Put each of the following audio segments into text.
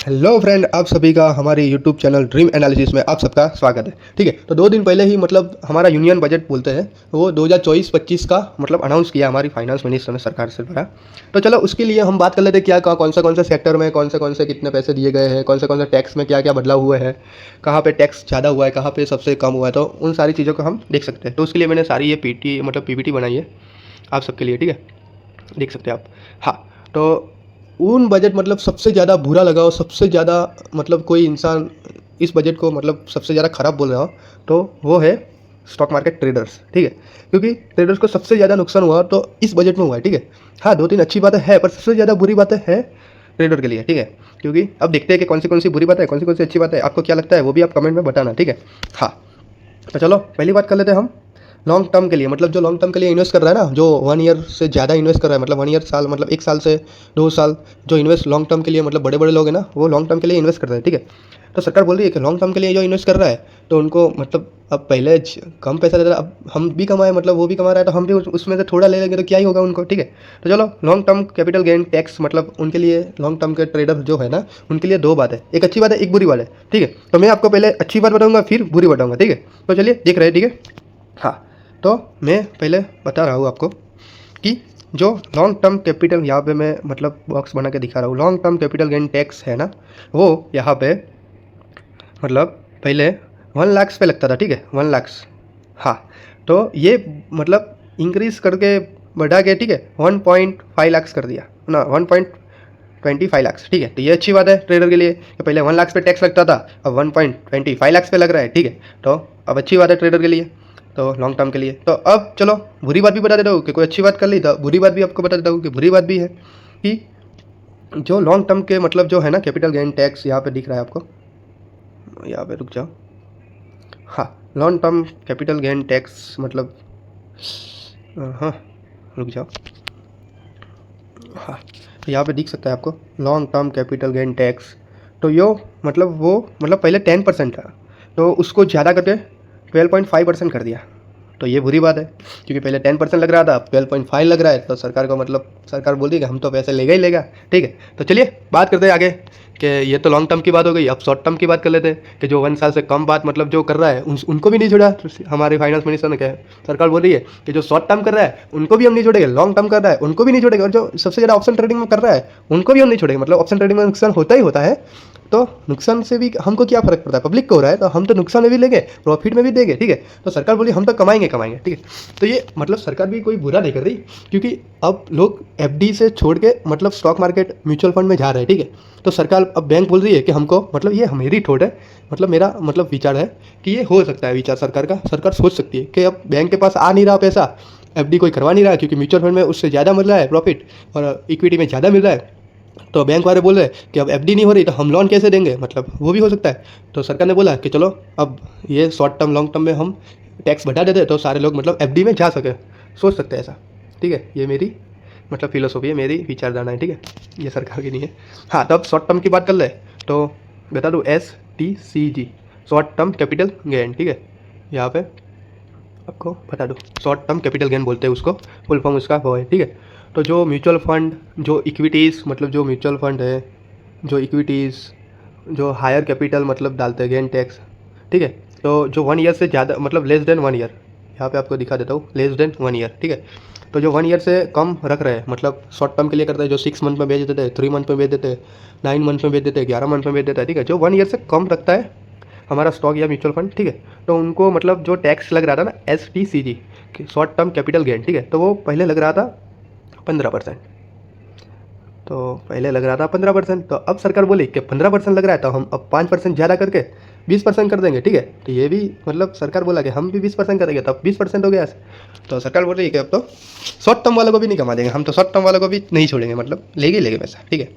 Hello friend, आप सभी का हमारे यूट्यूब चैनल ड्रीम एनालिसिस में आप सबका स्वागत है। ठीक है, तो 2 दिन पहले ही मतलब हमारा यूनियन बजट बोलते हैं वो 2024-25 का मतलब अनाउंस किया हमारी फाइनेंस मिनिस्टर ने सरकार से भरा। तो चलो उसके लिए हम बात कर लेते हैं क्या कौन से सेक्टर में कौन से कितने पैसे दिए गए हैं, कौन से टैक्स में क्या क्या बदलाव हुए हैं, कहाँ पे टैक्स ज़्यादा हुआ है, कहाँ पे सबसे कम हुआ है, तो उन सारी चीज़ों को हम देख सकते हैं। तो उसके लिए मैंने सारी ये पीपीटी बनाई है आप सबके लिए। ठीक है, देख सकते हैं आप। हाँ, तो उन बजट मतलब सबसे ज़्यादा बुरा लगा हो, सबसे ज़्यादा मतलब कोई इंसान इस बजट को मतलब सबसे ज़्यादा ख़राब बोल रहा हो तो वो है स्टॉक मार्केट ट्रेडर्स। ठीक है, क्योंकि ट्रेडर्स को सबसे ज़्यादा नुकसान हुआ तो इस बजट में हुआ है। ठीक है, हाँ 2-3 अच्छी बातें हैं पर सबसे ज़्यादा बुरी बातें हैं ट्रेडर के लिए। ठीक है, क्योंकि अब देखते हैं कि कौन सी बुरी बात है, कौन सी अच्छी बात है, आपको क्या लगता है वो भी आप कमेंट में बताना। ठीक है, हाँ तो चलो पहली बात कर लेते हैं हम लॉन्ग टर्म के लिए। मतलब जो लॉन्ग टर्म के लिए इन्वेस्ट कर रहा है ना, जो 1 ईयर से ज़्यादा इन्वेस्ट कर रहा है, मतलब 1 ईयर साल मतलब 1 साल से 2 साल जो इन्वेस्ट लॉन्ग टर्म के लिए मतलब बड़े बड़े लोग हैं ना वो लॉन्ग टर्म के लिए इन्वेस्ट कर रहे हैं। ठीक है, तो सरकार बोल रही है कि लॉन्ग टर्म के लिए जो इन्वेस्ट कर रहा है तो उनको मतलब अब पहले कम पैसा देता था, अब हम भी कमाए मतलब वो भी कमा रहा है तो हम भी उसमें से थोड़ा ले लेंगे तो क्या ही होगा उनको। ठीक है, तो चलो long term capital gain tax मतलब उनके लिए लॉन्ग टर्म के ट्रेडर जो है ना उनके लिए 2 बात है, एक अच्छी बात है एक बुरी बात है। ठीक है, तो मैं आपको पहले अच्छी बात बताऊंगा फिर बुरी बताऊंगा। ठीक है, तो चलिए देख रहे हैं। ठीक है, हाँ तो मैं पहले बता रहा हूँ आपको कि जो लॉन्ग टर्म कैपिटल यहाँ पे मैं मतलब बॉक्स बना के दिखा रहा हूँ, long term capital gain tax है ना वो यहाँ पे मतलब पहले 1 लाख पे लगता था। ठीक है, 1 लाख। हाँ, तो ये मतलब इंक्रीज़ करके बढ़ा के ठीक है 1.5 लाख कर दिया ना, 1.25 लाख। ठीक है, तो ये अच्छी बात है ट्रेडर के लिए कि पहले 1 लाख पे टैक्स लगता था अब 1.25 लाख पे लग रहा है। ठीक है, तो अब अच्छी बात है ट्रेडर के लिए, तो लॉन्ग टर्म के लिए। तो अब चलो बुरी बात भी बता देता हूँ कि कोई अच्छी बात कर ली तो बुरी बात भी आपको बता देता हूँ कि बुरी बात भी है कि जो लॉन्ग टर्म के मतलब जो है ना कैपिटल गेन टैक्स यहाँ पे दिख रहा है आपको, यहाँ पे रुक जाओ। हाँ, long term capital gain tax मतलब हाँ रुक जाओ। हाँ, तो यहाँ पे दिख सकता है आपको long term capital gain tax. तो यो मतलब वो मतलब पहले 10% था तो उसको ज़्यादा करके 12.5% कर दिया। तो ये बुरी बात है क्योंकि पहले 10% लग रहा था अब 12.5 लग रहा है। तो सरकार को मतलब सरकार बोल रही है कि हम तो पैसे लेगा ही लेगा। ठीक है, तो चलिए बात करते हैं आगे कि ये तो लॉन्ग टर्म की बात हो गई। अब शॉर्ट टर्म की बात कर लेते हैं कि जो 1 साल से कम बात मतलब जो कर रहा है उनको भी नहीं छोड़ा। हमारे फाइनेंस मिनिस्टर ने कहा, सरकार बोल रही है कि जो शॉर्ट टर्म कर रहा है उनको भी हम नहीं छोड़ेंगे, लॉन्ग टर्म कर रहा है उनको भी नहीं छोड़ेंगे, और जो सबसे ज़्यादा ऑप्शन ट्रेडिंग में कर रहा है उनको भी हम नहीं छोड़ेंगे। मतलब ऑप्शन ट्रेडिंग में नुकसान होता ही होता है, तो नुकसान से भी हमको क्या फ़र्क पड़ता है, पब्लिक को हो रहा है तो हम तो नुकसान में भी लेंगे प्रॉफिट में भी देंगे। ठीक है, तो सरकार बोली हम तो कमाएंगे। ठीक है, तो ये मतलब सरकार भी कोई बुरा नहीं कर रही क्योंकि अब लोग एफडी से छोड़ के मतलब स्टॉक मार्केट म्यूचुअल फंड में जा रहे हैं। ठीक है, तो सरकार अब बैंक बोल रही है कि हमको मतलब ये मेरी थॉट है, मतलब मेरा मतलब विचार है कि ये हो सकता है विचार सरकार का। सरकार सोच सकती है कि अब बैंक के पास आ नहीं रहा पैसा, एफडी कोई करवा नहीं रहा क्योंकि म्यूचुअल फंड में उससे ज़्यादा मिल रहा है प्रॉफिट और इक्विटी में ज़्यादा मिल रहा है, तो बैंक वाले बोल रहे हैं कि अब एफडी नहीं हो रही तो हम लोन कैसे देंगे, मतलब वो भी हो सकता है। तो सरकार ने बोला कि चलो अब ये शॉर्ट टर्म लॉन्ग टर्म में हम टैक्स बढ़ा देते हैं तो सारे लोग मतलब एफडी में जा सके, सोच सकते हैं ऐसा। ठीक है, ये मेरी मतलब फिलोसॉफी है, मेरी विचारधारा है। ठीक है, ये सरकार की नहीं है। हाँ, तो अब शॉर्ट टर्म की बात कर ले तो बता दूँ STCG short term capital gain. ठीक है, यहाँ पे आपको बता दूँ शॉर्ट टर्म कैपिटल गेन बोलते हैं उसको, फुल फॉर्म उसका वो है। ठीक है, तो जो म्यूचुअल फंड जो इक्विटीज़ मतलब जो म्यूचुअल फंड है जो इक्विटीज़ जो हायर कैपिटल मतलब डालते हैं गेन टैक्स। ठीक है, तो जो 1 ईयर से ज़्यादा मतलब लेस देन 1 ईयर, यहाँ पे आपको दिखा देता हूँ लेस देन 1 ईयर। ठीक है, तो जो 1 ईयर से कम रख रहे हैं मतलब शॉर्ट टर्म के लिए करते हैं, जो 6 मंथ में बेच देते हैं, 3 मंथ में बेच देते हैं, 9 मंथ में बेच देते हैं, 11 मंथ में बेच देता है। ठीक है, जो 1 ईयर से कम रखता है हमारा स्टॉक या म्यूचुअल फंड। ठीक है, तो उनको मतलब जो टैक्स लग रहा था ना STCG short term capital gain. ठीक है, तो वो पहले लग रहा था 15%, तो पहले लग रहा था 15%, तो अब सरकार बोली कि 15% लग रहा है तो हम अब 5% ज़्यादा करके 20% कर देंगे। ठीक है, तो ये भी मतलब सरकार बोला कि हम भी 20% करेंगे तो अब 20% हो गया। तो सरकार बोल रही है कि अब तो शॉर्ट टर्म वालों को भी नहीं कमा देंगे, हम तो शॉर्ट टर्म वालों को भी नहीं छोड़ेंगे, मतलब लेंगे ही लेंगे पैसा। ठीक है,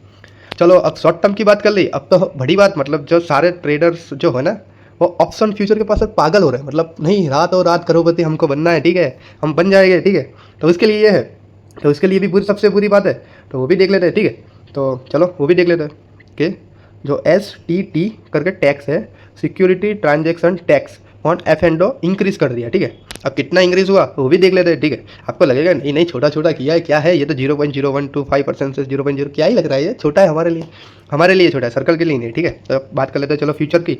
चलो अब शॉर्ट टर्म की बात कर ली। अब तो बड़ी बात मतलब जो सारे ट्रेडर्स जो है ना वो ऑप्शन फ्यूचर के पास अब पागल हो रहे हैं, मतलब नहीं रातों रात करोड़पति हमको बनना है। ठीक है, हम बन जाएंगे। ठीक है, तो उसके लिए ये है, तो इसके लिए भी बुरी सबसे बुरी बात है, तो वो भी देख लेते हैं। ठीक है, तो चलो वो भी देख लेते हैं कि जो STT करके टैक्स है security transaction tax, on F and O increase कर दिया, ठीक है। अब कितना इंक्रीज़ हुआ वो भी देख लेते हैं, ठीक है। आपको लगेगा नहीं नहीं छोटा छोटा किया है, क्या है ये तो 0.0125% से 0.0 क्या ही लग रहा है, ये छोटा है हमारे लिए छोटा है, सर्कल के लिए नहीं, ठीक है। तो बात कर लेते हैं चलो फ्यूचर की।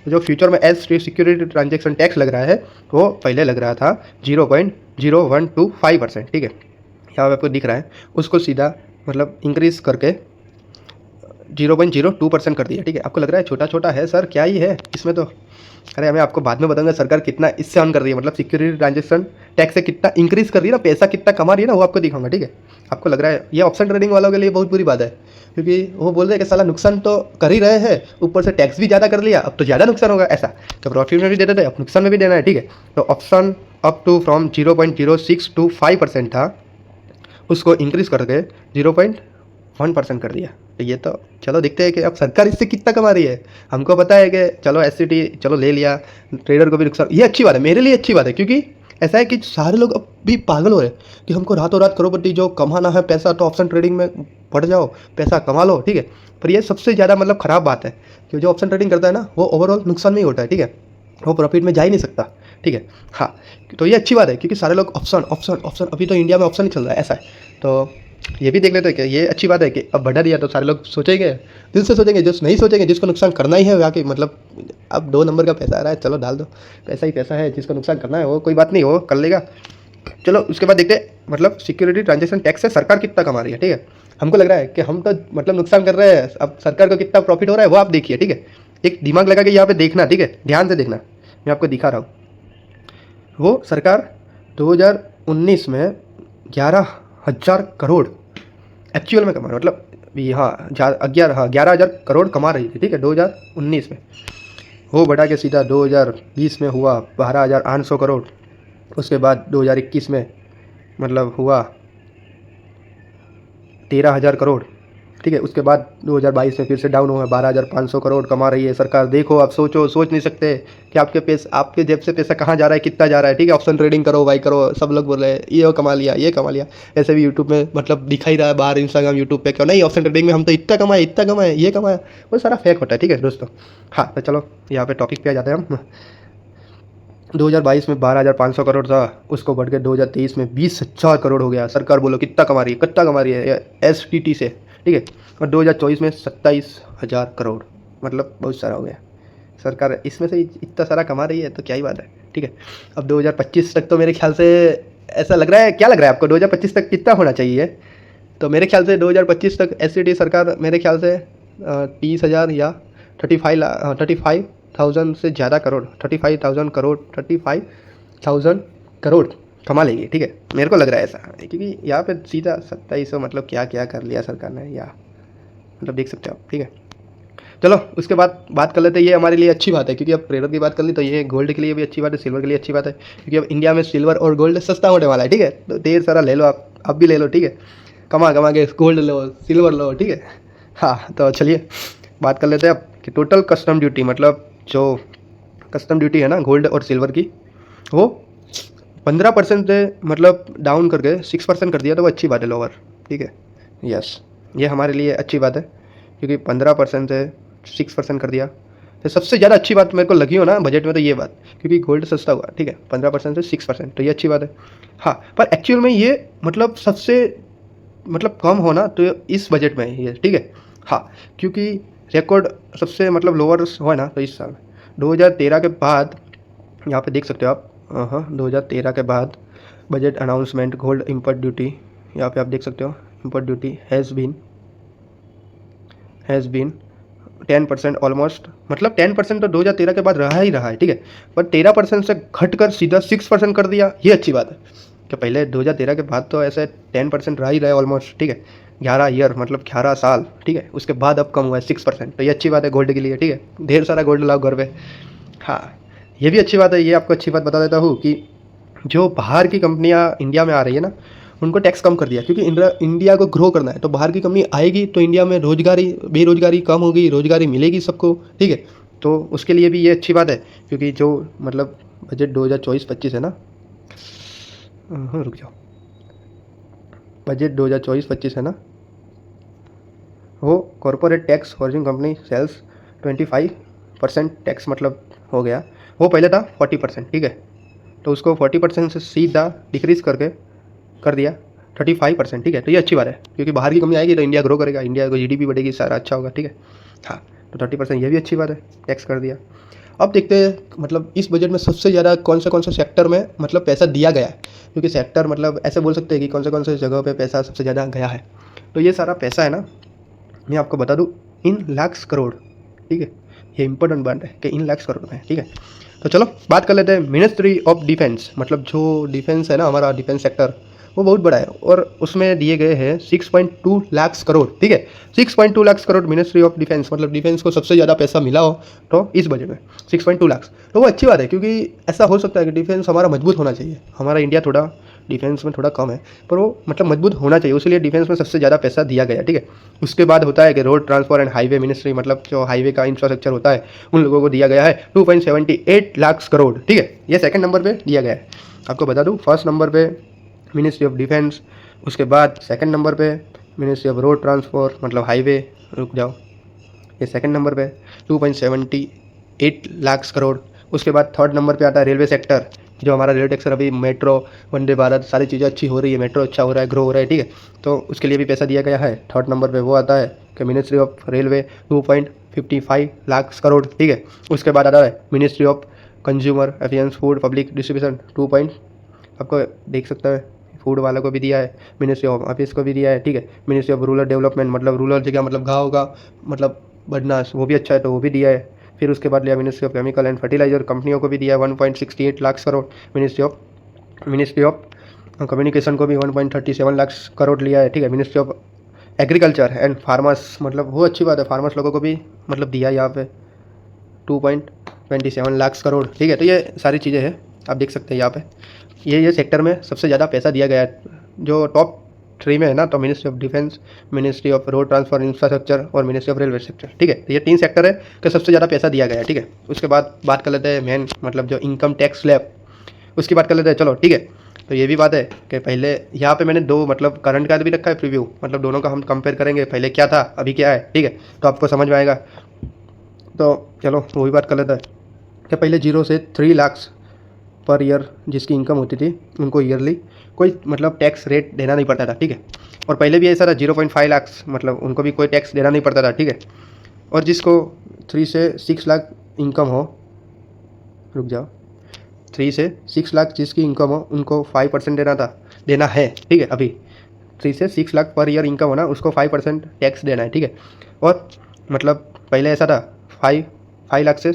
जो फ्यूचर में एज सिक्योरिटी ट्रांजेक्शन टैक्स लग रहा है वो पहले लग रहा था 0.0125%, ठीक है। यहाँ पे आपको दिख रहा है, उसको सीधा मतलब इंक्रीज़ करके 0.02% कर दिया, ठीक है। आपको लग रहा है छोटा छोटा है सर, क्या ही है इसमें तो। अरे हमें आपको बाद में बताऊंगा सरकार कितना इससे ऑन कर रही है, मतलब सिक्योरिटी ट्रांजेक्शन टैक्स से कितना इंक्रीज़ कर रही है ना, पैसा कितना कमा रही है ना, वो आपको दिखाऊंगा, ठीक है। आपको लग रहा है ये ऑप्शन ट्रेडिंग वालों के लिए बहुत बुरी बात है, क्योंकि वो बोल रहे हैं कि साला नुकसान तो कर ही रहे हैं, ऊपर से टैक्स भी ज़्यादा कर लिया, अब तो ज़्यादा नुकसान होगा। ऐसा तो प्रॉफिट में भी देते थे, अब नुकसान में भी देना है, ठीक है। तो ऑप्शन अप टू फ्रॉम 0.0625% था, उसको इंक्रीज़ करके 0.1% कर दिया। तो ये तो चलो देखते हैं कि अब सरकार इससे कितना कमा रही है। हमको पता है कि चलो एससीटी चलो ले लिया, ट्रेडर को भी नुकसान, ये अच्छी बात है, मेरे लिए अच्छी बात है, क्योंकि ऐसा है कि सारे लोग अब भी पागल हो रहे हैं कि हमको रातों रात करोड़पति जो कमाना है पैसा, तो ऑप्शन ट्रेडिंग में पड़ जाओ, पैसा कमा लो, ठीक है। पर ये सबसे ज़्यादा मतलब ख़राब बात है कि जो ऑप्शन ट्रेडिंग करता है ना वो ओवरऑल नुकसान में ही होता है, ठीक है, वो प्रॉफिट में जा ही नहीं सकता, ठीक है। हाँ, तो ये अच्छी बात है क्योंकि सारे लोग ऑप्शन ऑप्शन ऑप्शन, अभी तो इंडिया में ऑप्शन ही चल रहा है, ऐसा है। तो ये भी देख लेते हैं कि ये अच्छी बात है कि अब बढ़ा दिया तो सारे लोग सोचेंगे, दिल से सोचेंगे, जो नहीं सोचेंगे जिसको नुकसान करना ही है वाकई, मतलब अब 2 नंबर का पैसा आ रहा है, चलो डाल दो, पैसा ही पैसा है, जिसको नुकसान करना है वो कोई बात नहीं, वो कर लेगा। चलो उसके बाद देखते हैं मतलब सिक्योरिटी ट्रांजेक्शन टैक्स से सरकार कितना कमा रही है, ठीक है। हमको लग रहा है कि हम तो मतलब नुकसान कर रहे हैं, अब सरकार को कितना प्रॉफिट हो रहा है वो आप देखिए, ठीक है। एक दिमाग लगा के यहाँ पे देखना, ठीक है, ध्यान से देखना, मैं आपको दिखा रहा हूँ। वो सरकार 2019 में 11,000 करोड़ एक्चुअल में कमा रहा है, मतलब हाँ 11,000 करोड़ कमा रही थी, ठीक है, 2019 में। वो बढ़ा के सीधा 2020 में हुआ 12,800 करोड़, उसके बाद 2021 में मतलब हुआ 13,000 करोड़, ठीक है। उसके बाद 2022 में फिर से डाउन हुआ, 12,500 करोड़ कमा रही है सरकार। देखो आप सोच नहीं सकते कि आपके जेब से पैसा कहाँ जा रहा है, कितना जा रहा है, ठीक है। ऑप्शन ट्रेडिंग करो भाई करो, सब लोग बोल रहे हैं ये कमा लिया ये कमा लिया, ऐसे भी यूट्यूब में मतलब दिखा ही रहा है बाहर, इंस्टाग्राम यूट्यूब पे क्यों नहीं ऑप्शन ट्रेडिंग में हम तो इतना कमाए ये कमाया, वो सारा फेक होता है, ठीक है दोस्तों। हाँ तो चलो यहाँ पे टॉपिक पे आ जाते हैं हम। 2022 में 12,500 करोड़ था, उसको बढ़ के 2023 में 20,000 करोड़ हो गया। सरकार बोलो कितना कमा रही है STT से, ठीक है। और 2024 में 27,000 करोड़, मतलब बहुत सारा हो गया। सरकार इसमें से इतना सारा कमा रही है तो क्या ही बात है, ठीक है। अब 2025 तक तो मेरे ख्याल से ऐसा लग रहा है, क्या लग रहा है आपको 2025 तक कितना होना चाहिए? तो मेरे ख्याल से 2025 तक STT सरकार मेरे ख्याल से 30,000 या 35,000 से ज़्यादा करोड़, 35,000 करोड़ कमा लेगी, ठीक है। मेरे को लग रहा है ऐसा, क्योंकि यहाँ पे सीधा 2700 मतलब क्या क्या कर लिया सरकार ने, या मतलब देख सकते हो आप, ठीक है। चलो उसके बाद बात कर लेते हैं, ये हमारे लिए अच्छी बात है क्योंकि अब ट्रेडर की बात कर ली तो ये गोल्ड के लिए भी अच्छी बात है, सिल्वर के लिए अच्छी बात है, क्योंकि अब इंडिया में सिल्वर और गोल्ड सस्ता होने वाला है, ठीक है। तो ढेर सारा ले लो आप भी ले लो, ठीक है, कमा के गोल्ड लो सिल्वर लो, ठीक है। हाँ तो चलिए बात कर लेते हैं अब कि टोटल कस्टम ड्यूटी, मतलब जो कस्टम ड्यूटी है ना गोल्ड और सिल्वर की, वो 15% से मतलब डाउन करके 6% कर दिया, तो वो अच्छी बात है, लोअर, ठीक है। यस, ये हमारे लिए अच्छी बात है क्योंकि 15% से 6% कर दिया। तो सबसे ज़्यादा अच्छी बात मेरे को लगी हो ना बजट में तो ये बात, क्योंकि गोल्ड सस्ता हुआ, ठीक है, 15% से 6%, तो ये अच्छी बात है। हाँ पर एक्चुअल में ये मतलब सबसे मतलब कम होना तो इस बजट में ही है, ठीक है। हाँ क्योंकि रिकॉर्ड सबसे मतलब लोअर हुआ ना तो इस साल 2013 के बाद, यहाँ पे देख सकते हो आप, हाँ 2013 के बाद budget announcement gold import duty, यहाँ पे आप देख सकते हो import duty has been 10% almost, मतलब 10% तो 2013 के बाद रहा ही रहा है, ठीक है। पर 13% से घटकर सीधा 6% कर दिया, ये अच्छी बात है कि पहले 2013 के बाद तो ऐसे 10% रहा ही रहा है ऑलमोस्ट, ठीक है। 11 ईयर मतलब 11 साल, ठीक है, उसके बाद अब कम हुआ है 6%, तो ये अच्छी बात है गोल्ड के लिए, ठीक है। ढेर सारा गोल्ड लाओ घर पे। हाँ ये भी अच्छी बात है। ये आपको अच्छी बात बता देता हूँ कि जो बाहर की कंपनियाँ इंडिया में आ रही है ना, उनको टैक्स कम कर दिया, क्योंकि इंडिया को ग्रो करना है, तो बाहर की कंपनी आएगी तो इंडिया में बेरोजगारी कम होगी, रोजगारी मिलेगी सबको, ठीक है। तो उसके लिए भी ये अच्छी बात है, क्योंकि जो मतलब बजट 2024-25 है ना, रुक जाओ, बजट 2024-25 है ना, वो corporate tax foreign company sales 25% tax मतलब हो गया, वो पहले था 40%, ठीक है, तो उसको 40% से सीधा डिक्रीज़ करके कर दिया 35%, ठीक है। तो ये अच्छी बात है, क्योंकि बाहर की कमी आएगी तो इंडिया ग्रो करेगा, इंडिया को GDP बढ़ेगी, सारा अच्छा होगा, ठीक है। हाँ, तो 30% ये भी अच्छी बात है, टैक्स कर दिया। अब देखते हैं मतलब इस बजट में सबसे ज़्यादा कौन से सेक्टर में मतलब पैसा दिया गया है, क्योंकि सेक्टर मतलब ऐसे बोल सकते हैं कि कौन से जगह पे पैसा सबसे ज़्यादा गया है। तो ये सारा पैसा है ना, मैं आपको बता दूँ, इन लाख करोड़, ठीक है, ये इंपॉर्टेंट बात है कि इन लाख करोड़ में, ठीक है। तो चलो बात कर लेते हैं मिनिस्ट्री ऑफ डिफेंस, मतलब जो डिफेंस है ना, हमारा डिफेंस सेक्टर, वो बहुत बड़ा है और उसमें दिए गए हैं 6.2 लाख करोड़, ठीक है। 6.2 lakh crore ministry of defence, मतलब डिफेंस को सबसे ज़्यादा पैसा मिला हो तो इस बजट में 6.2 लाख, तो वो अच्छी बात है, क्योंकि ऐसा हो सकता है कि डिफेंस हमारा मजबूत होना चाहिए। हमारा इंडिया थोड़ा डिफेंस में थोड़ा कम है, पर वो मतलब मजबूत होना चाहिए, उसलिए डिफेंस में सबसे ज़्यादा पैसा दिया गया, ठीक है। उसके बाद होता है कि road transport and highway ministry, मतलब जो हाईवे का इंफ्रास्ट्रक्चर होता है उन लोगों को दिया गया है 2.78 लाख करोड़, ठीक है। ये सेकंड नंबर पे दिया गया है। आपको बता दूँ, फर्स्ट नंबर पे मिनिस्ट्री ऑफ डिफेंस, उसके बाद सेकंड नंबर पे मिनिस्ट्री ऑफ रोड ट्रांसपोर्ट मतलब हाईवे, रुक जाओ, ये सेकंड नंबर पे 2.78 लाख करोड़। उसके बाद थर्ड नंबर पे आता है रेलवे सेक्टर, जो हमारा रेलवे सेक्टर अभी मेट्रो, वंदे भारत, सारी चीज़ें अच्छी हो रही है, मेट्रो अच्छा हो रहा है, ग्रो हो रहा है, ठीक है, तो उसके लिए भी पैसा दिया गया है। थर्ड नंबर पे वो आता है कि ministry of railway 2.55 lakh crore, ठीक है। उसके बाद आता है ministry of consumer affairs food public distribution 2. आपको देख सकता है, फूड वालों को भी दिया है, मिनिस्ट्री ऑफ ऑफिस को भी दिया है, ठीक है। मिनिस्ट्री ऑफ रूरल डेवलपमेंट, मतलब रूरल जगह मतलब गाँव का मतलब बढ़ना, वो भी अच्छा है, तो वो भी दिया है। फिर उसके बाद लिया ministry of chemical and fertilizer, कंपनियों को भी दिया है 1.68 lakh crore. Ministry of communication को भी 1.37 लाख करोड़ लिया है, ठीक है। Ministry of agriculture and farmers, मतलब वो अच्छी बात है, फार्मर्स लोगों को भी मतलब दिया यहाँ पे 2.27 लाख करोड़, ठीक है। तो ये सारी चीज़ें हैं, आप देख सकते हैं यहाँ पे, ये सेक्टर में सबसे ज़्यादा पैसा दिया गया है। जो टॉप 3 में है ना, तो ministry of defence, ministry of road transport infrastructure और मिनिस्ट्री ऑफ रेलवे सेक्टर, ठीक है। तो ये 3 सेक्टर है कि सबसे ज़्यादा पैसा दिया गया है, ठीक है। उसके बाद बात कर लेते हैं मेन, मतलब जो इनकम टैक्स स्लैब, उसकी बात कर लेते हैं, चलो, ठीक है। तो ये भी बात है कि पहले यहाँ पे मैंने 2 मतलब करंट का भी रखा है प्रीव्यू, मतलब दोनों का हम कंपेयर करेंगे, पहले क्या था अभी क्या है, ठीक है, तो आपको समझ में आएगा। तो चलो वही बात कर लेते हैं कि पहले 0 से 3 लाख पर ईयर जिसकी इनकम होती थी उनको ईयरली कोई मतलब टैक्स रेट देना नहीं पड़ता था, ठीक है। और पहले भी ऐसा था 0.5 लाख, मतलब उनको भी कोई टैक्स देना नहीं पड़ता था, ठीक है। और जिसको 3 से 6 लाख इनकम हो, रुक जाओ, 3 से 6 लाख जिसकी इनकम हो उनको 5% देना है, ठीक है। अभी 3 से 6 लाख पर ईयर इनकम हो ना, उसको 5% टैक्स देना है, ठीक है। और मतलब पहले ऐसा था 5 लाख से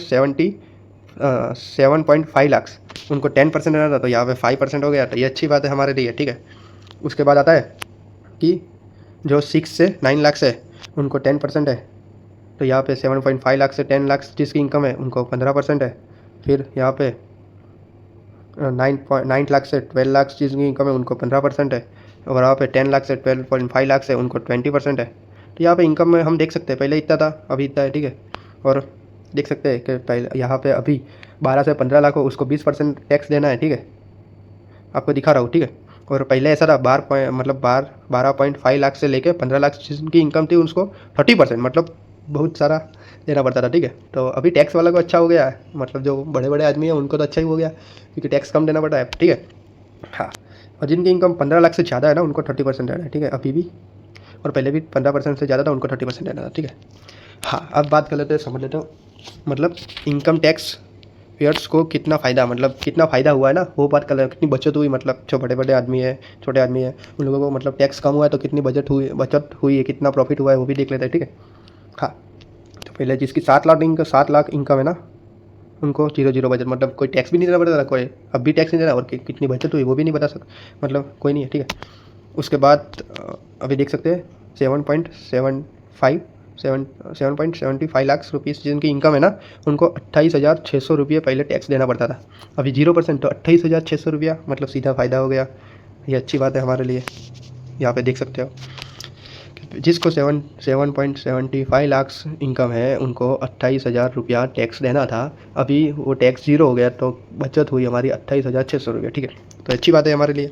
7.5 लाख उनको 10% देना था, तो यहाँ पे 5% हो गया, तो ये अच्छी बात है हमारे लिए, ठीक है। उसके बाद आता है कि जो 6 से 9 लाख है उनको 10% है, तो यहाँ पे 7.5 लाख से 10 लाख जिसकी इनकम है उनको 15% है। फिर यहाँ पे 9 लाख से 12 लाख जिसकी इनकम है उनको 15% है, और यहाँ पे 10 लाख से 12.5 लाख है उनको 20% है। तो यहाँ पे इनकम में हम देख सकते हैं पहले इतना था, अभी इतना है, ठीक है। और देख सकते हैं कि पहले यहाँ पे अभी 12 से 15 लाख हो उसको 20% टैक्स देना है, ठीक है, आपको दिखा रहा हूँ, ठीक है। और पहले ऐसा था 12.5 लाख से लेके 15 लाख जिनकी इनकम थी उसको 30%, मतलब बहुत सारा देना पड़ता था, ठीक है। तो अभी टैक्स वाला को अच्छा हो गया है, मतलब जो बड़े बड़े आदमी हैं उनको तो अच्छा ही हो गया, क्योंकि टैक्स कम देना पड़ता है, ठीक है। हाँ, और जिनकी इनकम 15 लाख से ज़्यादा है ना उनको 30% देना है, ठीक है, अभी भी। और पहले भी 15% से ज़्यादा था उनको 30% देना था, ठीक है। हाँ, अब बात कर लेते हैं, समझ लेते हो मतलब इनकम टैक्स पेयर्स को कितना फ़ायदा, मतलब कितना फ़ायदा हुआ है ना, वो बात कर, कितनी बचत हुई, मतलब जो बड़े बड़े आदमी है, छोटे आदमी है, उन लोगों को मतलब टैक्स कम हुआ है तो कितनी बचत हुई है, कितना प्रॉफिट हुआ है, वो भी देख लेते हैं, ठीक है। हाँ, तो पहले जिसकी 7 लाख इनकम है ना उनको 0 बचत, मतलब कोई टैक्स भी नहीं देना पड़ता था, कोई अब भी टैक्स नहीं देना, और कितनी बचत हुई वो भी नहीं बता सकता, मतलब कोई नहीं है, ठीक है। उसके बाद अभी देख सकते हैं 7.75 लाख रुपीज़ जिनकी इनकम है ना उनको 28,600 रुपये पहले टैक्स देना पड़ता था, अभी 0%, तो 28,600 रुपया मतलब सीधा फ़ायदा हो गया। ये अच्छी बात है हमारे लिए, यहाँ पे देख सकते हो जिसको 7.75 लाख इनकम है उनको 28,000 रुपया टैक्स देना था, अभी वो टैक्स 0 हो गया, तो बचत हुई हमारी 28,600 रुपया, ठीक है। तो अच्छी बात है हमारे लिए।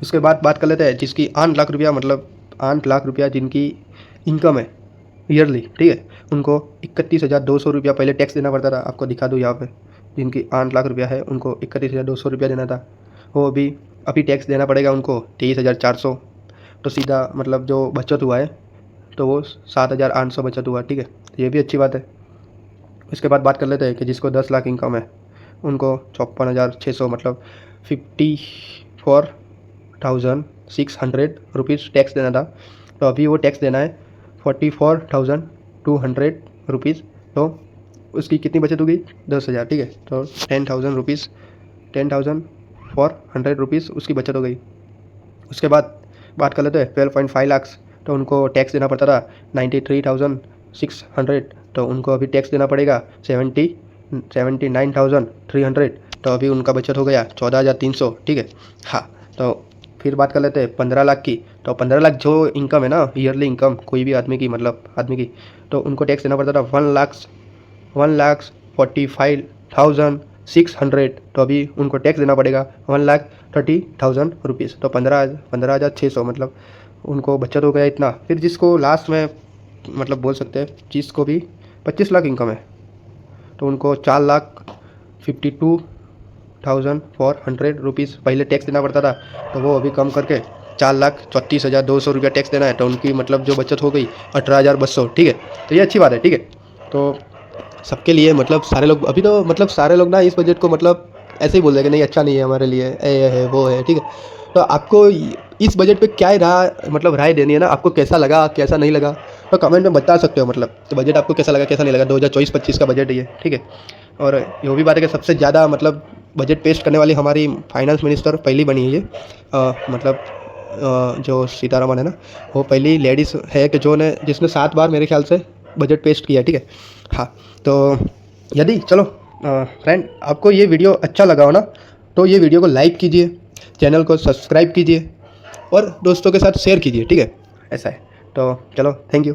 उसके बाद बात कर लेते हैं जिसकी 8 लाख रुपया, मतलब 8 लाख रुपया जिनकी इनकम है ईयरली, ठीक है, उनको 31,200 रुपया पहले टैक्स देना पड़ता था, आपको दिखा दूँ यहाँ पे जिनकी 8 लाख रुपया है उनको 31,200 रुपया देना था, वो अभी टैक्स देना पड़ेगा उनको 23,400। तो सीधा मतलब जो बचत हुआ है तो वो 7,800 बचत हुआ, ठीक है, ये भी अच्छी बात है। इसके बाद बात कर लेते हैं कि जिसको 10 लाख इनकम है उनको 54,600 मतलब 54,600 रुपीज़ टैक्स देना था। तो अभी वो टैक्स देना है 44,200 रुपीज़। तो उसकी कितनी बचत होगी? 10,000, ठीक है। तो 10,000 रुपीज़, 10,400 रुपीज़ उसकी बचत हो गई। उसके बाद बात कर लेते हैं 12.5 लाख, तो उनको टैक्स देना पड़ता था 93,600, तो उनको अभी टैक्स देना पड़ेगा 79,300। तो अभी उनका बचत हो गया 14,300, ठीक है। हाँ, तो फिर बात कर लेते हैं 15 लाख की। तो 15 लाख जो इनकम है ना, ईयरली इनकम कोई भी आदमी की, मतलब आदमी की, तो उनको टैक्स देना पड़ता था 1,45,600। तो अभी उनको टैक्स देना पड़ेगा 1,30,000 रुपीज़। तो 15,600 मतलब उनको बचत हो गया इतना। फिर जिसको लास्ट में मतलब बोल सकते हैं जिसको भी 25 लाख इनकम है तो उनको 4,52,400 रुपीज़ पहले टैक्स देना पड़ता था, तो वो अभी कम करके 4,34,200 रुपया टैक्स देना है। तो उनकी मतलब जो बचत हो गई 18,200, ठीक है। तो ये अच्छी बात है, ठीक है। तो सबके लिए मतलब सारे लोग अभी तो मतलब सारे लोग ना इस बजट को मतलब ऐसे ही बोल रहे कि नहीं अच्छा नहीं है हमारे लिए, ये है वो है, ठीक है। तो आपको इस बजट पे क्या राय देनी है ना, आपको कैसा लगा कैसा नहीं लगा तो कमेंट में बता सकते हो। मतलब तो बजट आपको कैसा लगा कैसा नहीं लगा, 2024-25 का बजट है ये, ठीक है। और ये भी बात है कि सबसे ज़्यादा मतलब बजट पेश करने वाली हमारी फाइनेंस मिनिस्टर पहली बनी है ये, जो सीतारमण है ना, वो पहली लेडीज़ है कि जिसने 7 बार मेरे ख्याल से बजट पेश किया, ठीक है। हाँ, तो यदि चलो फ्रेंड आपको ये वीडियो अच्छा लगा हो ना, तो ये वीडियो को लाइक कीजिए, चैनल को सब्सक्राइब कीजिए और दोस्तों के साथ शेयर कीजिए, ठीक है। ऐसा है, तो चलो, थैंक यू।